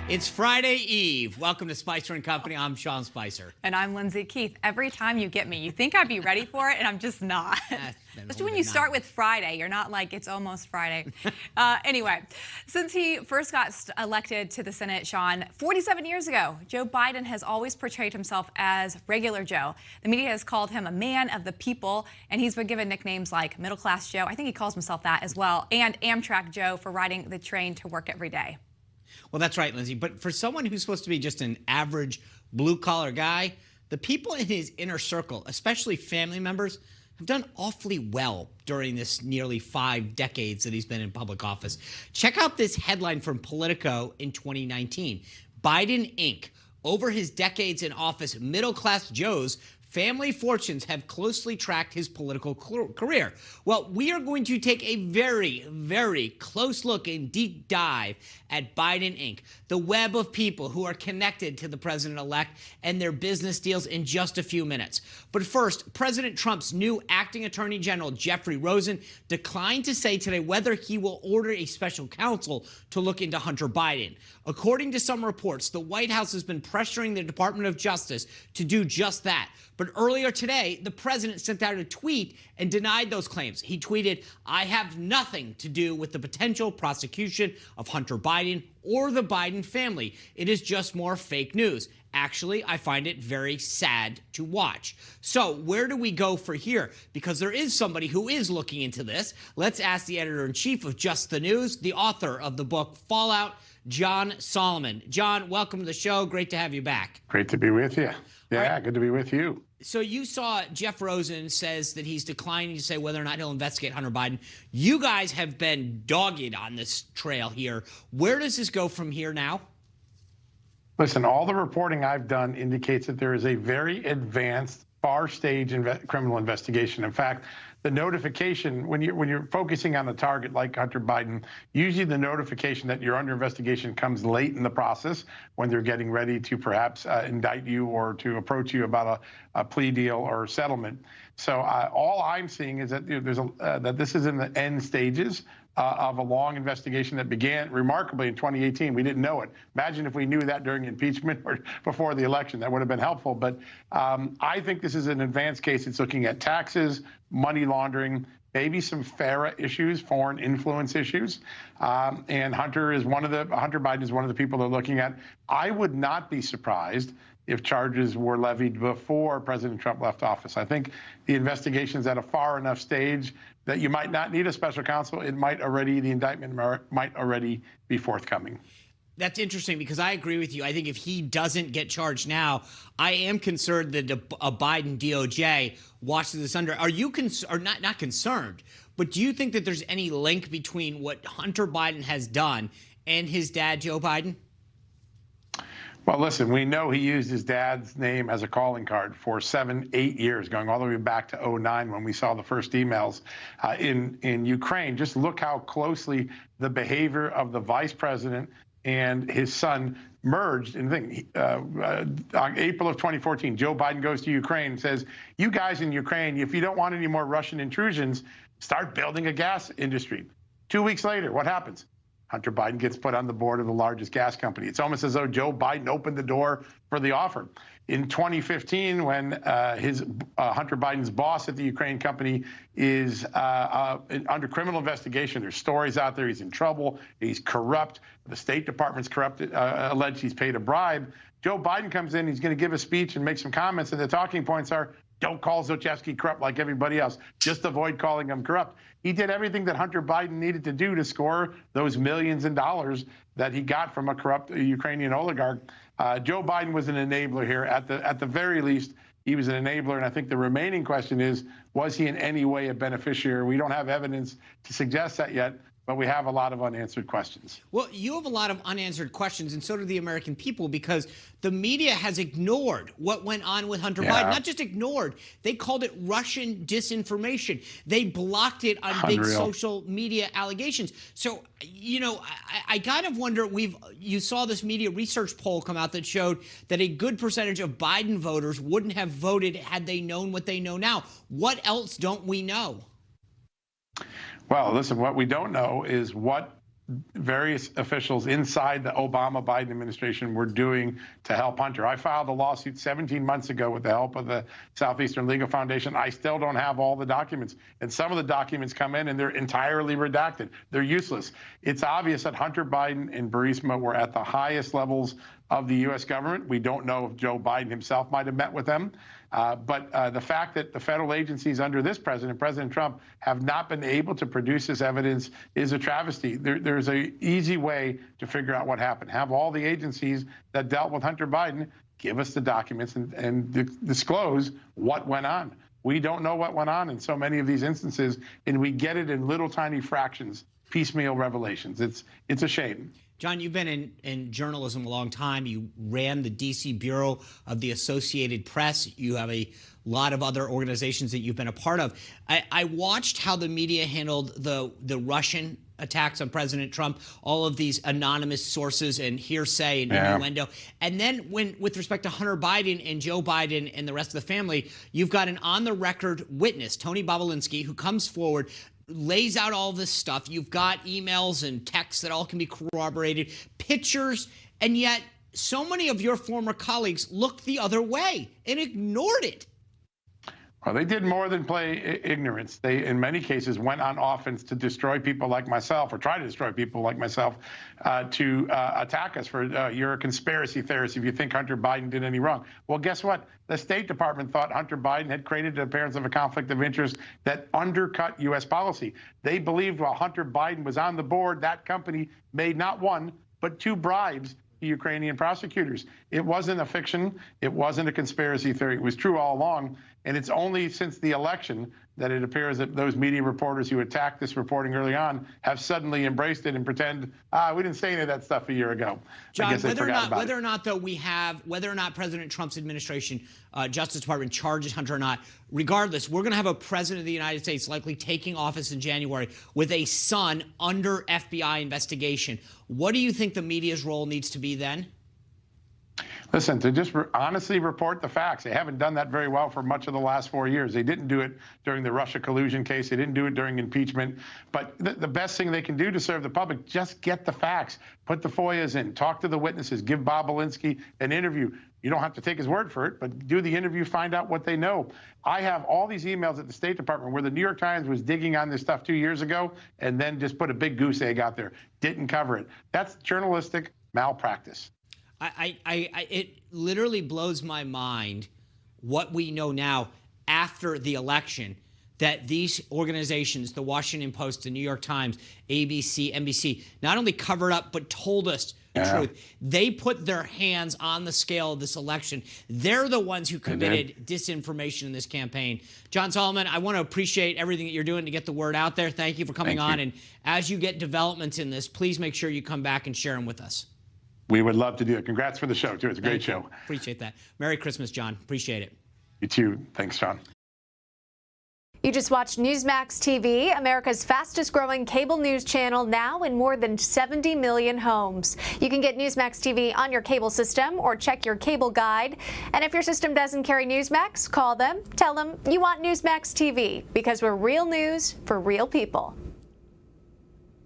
It's Friday Eve. Welcome to Spicer & Company. I'm Sean Spicer. And I'm Lindsay Keith. Every time you get me, you think I'd be ready for it, and I'm just not. Especially when you start with Friday. You're not like, it's almost Friday. Anyway, since he first got elected to the Senate, Sean, 47 years ago, Joe Biden has always portrayed himself as regular Joe. The media has called him a man of the people, and he's been given nicknames like Middle Class Joe. I think he calls himself that as well, and Amtrak Joe for riding the train to work every day. Well, that's right, Lindsay. But for someone who's supposed to be just an average blue-collar guy, the people in his inner circle, especially family members, have done awfully well during this nearly 5 decades that he's been in public office. Check out this headline from Politico in 2019. Biden, Inc. Over his decades in office, middle-class Joe's family fortunes have closely tracked his political career. Well, we are going to take a very, very close look and deep dive at Biden, Inc., the web of people who are connected to the president-elect and their business deals in just a few minutes. But first, President Trump's new acting attorney general, Jeffrey Rosen, declined to say today whether he will order a special counsel to look into Hunter Biden. According to some reports, the White House has been pressuring the Department of Justice to do just that. But earlier today, the president sent out a tweet and denied those claims. He tweeted, "I have nothing to do with the potential prosecution of Hunter Biden or the Biden family. It is just more fake news. Actually, I find it very sad to watch." So where do we go for here? Because there is somebody who is looking into this. Let's ask the editor-in-chief of Just the News, the author of the book Fallout, John Solomon. John, welcome to the show. Great to have you back. Great to be with you. Yeah, right. Good to be with you. So you saw Jeff Rosen says that he's declining to say whether or not he'll investigate Hunter Biden. You guys have been dogged on this trail here. Where does this go from here now? Listen, all the reporting I've done indicates that there is a very advanced, far-stage criminal investigation. In fact, the notification, when you're focusing on a target like Hunter Biden, usually the notification that you're under investigation comes late in the process when they're getting ready to perhaps indict you or to approach you about a plea deal or settlement. So all I'm seeing is that that this is in the end stages of a long investigation that began remarkably in 2018. We didn't know it. Imagine if we knew that during impeachment or before the election. That would have been helpful. But I think this is an advanced case. It's looking at taxes, money laundering, maybe some FARA issues, foreign influence issues. And Hunter Biden is one of the people they're looking at. I would not be surprised if charges were levied before President Trump left office. I think the investigation is at a far enough stage that you might not need a special counsel. The indictment might already be forthcoming. That's interesting because I agree with you. I think if he doesn't get charged now, I am concerned that a Biden DOJ watches this under. Are you not concerned, but do you think that there's any link between what Hunter Biden has done and his dad, Joe Biden? Well, listen, we know he used his dad's name as a calling card for 7, 8 years, going all the way back to 2009 when we saw the first emails in Ukraine. Just look how closely the behavior of the vice president and his son merged. And April of 2014, Joe Biden goes to Ukraine and says, "You guys in Ukraine, if you don't want any more Russian intrusions, start building a gas industry." 2 weeks later, what happens? Hunter Biden gets put on the board of the largest gas company. It's almost as though Joe Biden opened the door for the offer. In 2015, when Hunter Biden's boss at the Ukraine company is under criminal investigation, there's stories out there, he's in trouble, he's corrupt, the State Department's corrupt, alleged he's paid a bribe. Joe Biden comes in, he's going to give a speech and make some comments, and the talking points are, don't call Zlochevsky corrupt like everybody else. Just avoid calling him corrupt. He did everything that Hunter Biden needed to do to score those millions in dollars that he got from a corrupt Ukrainian oligarch. Joe Biden was an enabler here. At the very least, he was an enabler. And I think the remaining question is, was he in any way a beneficiary? We don't have evidence to suggest that yet, but we have a lot of unanswered questions. Well, you have a lot of unanswered questions, and so do the American people, because the media has ignored what went on with Hunter Biden. Not just ignored, they called it Russian disinformation. They blocked it on big social media allegations. So, you know, I kind of wonder, you saw this media research poll come out that showed that a good percentage of Biden voters wouldn't have voted had they known what they know now. What else don't we know? Well, listen, what we don't know is what various officials inside the Obama-Biden administration were doing to help Hunter. I filed a lawsuit 17 months ago with the help of the Southeastern Legal Foundation. I still don't have all the documents. And some of the documents come in and they're entirely redacted. They're useless. It's obvious that Hunter Biden and Burisma were at the highest levels of the U.S. government. We don't know if Joe Biden himself might have met with them. But the fact that the federal agencies under this president, President Trump, have not been able to produce this evidence is a travesty. There's an easy way to figure out what happened. Have all the agencies that dealt with Hunter Biden give us the documents and disclose what went on. We don't know what went on in so many of these instances, and we get it in little tiny fractions, piecemeal revelations. It's a shame. John, you've been in journalism a long time. You ran the D.C. Bureau of the Associated Press. You have a lot of other organizations that you've been a part of. I watched how the media handled the Russian attacks on President Trump, all of these anonymous sources and hearsay and innuendo. And then with respect to Hunter Biden and Joe Biden and the rest of the family, you've got an on-the-record witness, Tony Bobulinski, who comes forward, lays out all this stuff. You've got emails and texts that all can be corroborated, pictures, and yet so many of your former colleagues looked the other way and ignored it. Well, they did more than play ignorance. They, in many cases, went on offense to destroy people like myself, or try to destroy people like myself, to attack us for you're a conspiracy theorist if you think Hunter Biden did any wrong. Well, guess what? The State Department thought Hunter Biden had created an appearance of a conflict of interest that undercut U.S. policy. They believed while Hunter Biden was on the board, that company made not one, but 2 bribes to Ukrainian prosecutors. It wasn't a fiction. It wasn't a conspiracy theory. It was true all along. And it's only since the election that it appears that those media reporters who attacked this reporting early on have suddenly embraced it and pretend, we didn't say any of that stuff a year ago. John, whether or not President Trump's administration, Justice Department charges Hunter or not, regardless, we're going to have a president of the United States likely taking office in January with a son under FBI investigation. What do you think the media's role needs to be then? Listen, to just honestly report the facts. They haven't done that very well for much of the last 4 years. They didn't do it during the Russia collusion case. They didn't do it during impeachment. But the best thing they can do to serve the public, just get the facts. Put the FOIAs in. Talk to the witnesses. Give Bobulinski an interview. You don't have to take his word for it, but do the interview, find out what they know. I have all these emails at the State Department where the New York Times was digging on this stuff 2 years ago and then just put a big goose egg out there. Didn't cover it. That's journalistic malpractice. It literally blows my mind what we know now after the election, that these organizations, the Washington Post, the New York Times, ABC, NBC, not only covered up but told us the truth. They put their hands on the scale of this election. They're the ones who committed disinformation in this campaign. John Solomon, I want to appreciate everything that you're doing to get the word out there. Thank you for coming on. And as you get developments in this, please make sure you come back and share them with us. We would love to do it. Congrats for the show, too. It's a great show. Appreciate that. Merry Christmas, John. Appreciate it. You too. Thanks, John. You just watched Newsmax TV, America's fastest growing cable news channel, now in more than 70 million homes. You can get Newsmax TV on your cable system or check your cable guide. And if your system doesn't carry Newsmax, call them. Tell them you want Newsmax TV, because we're real news for real people.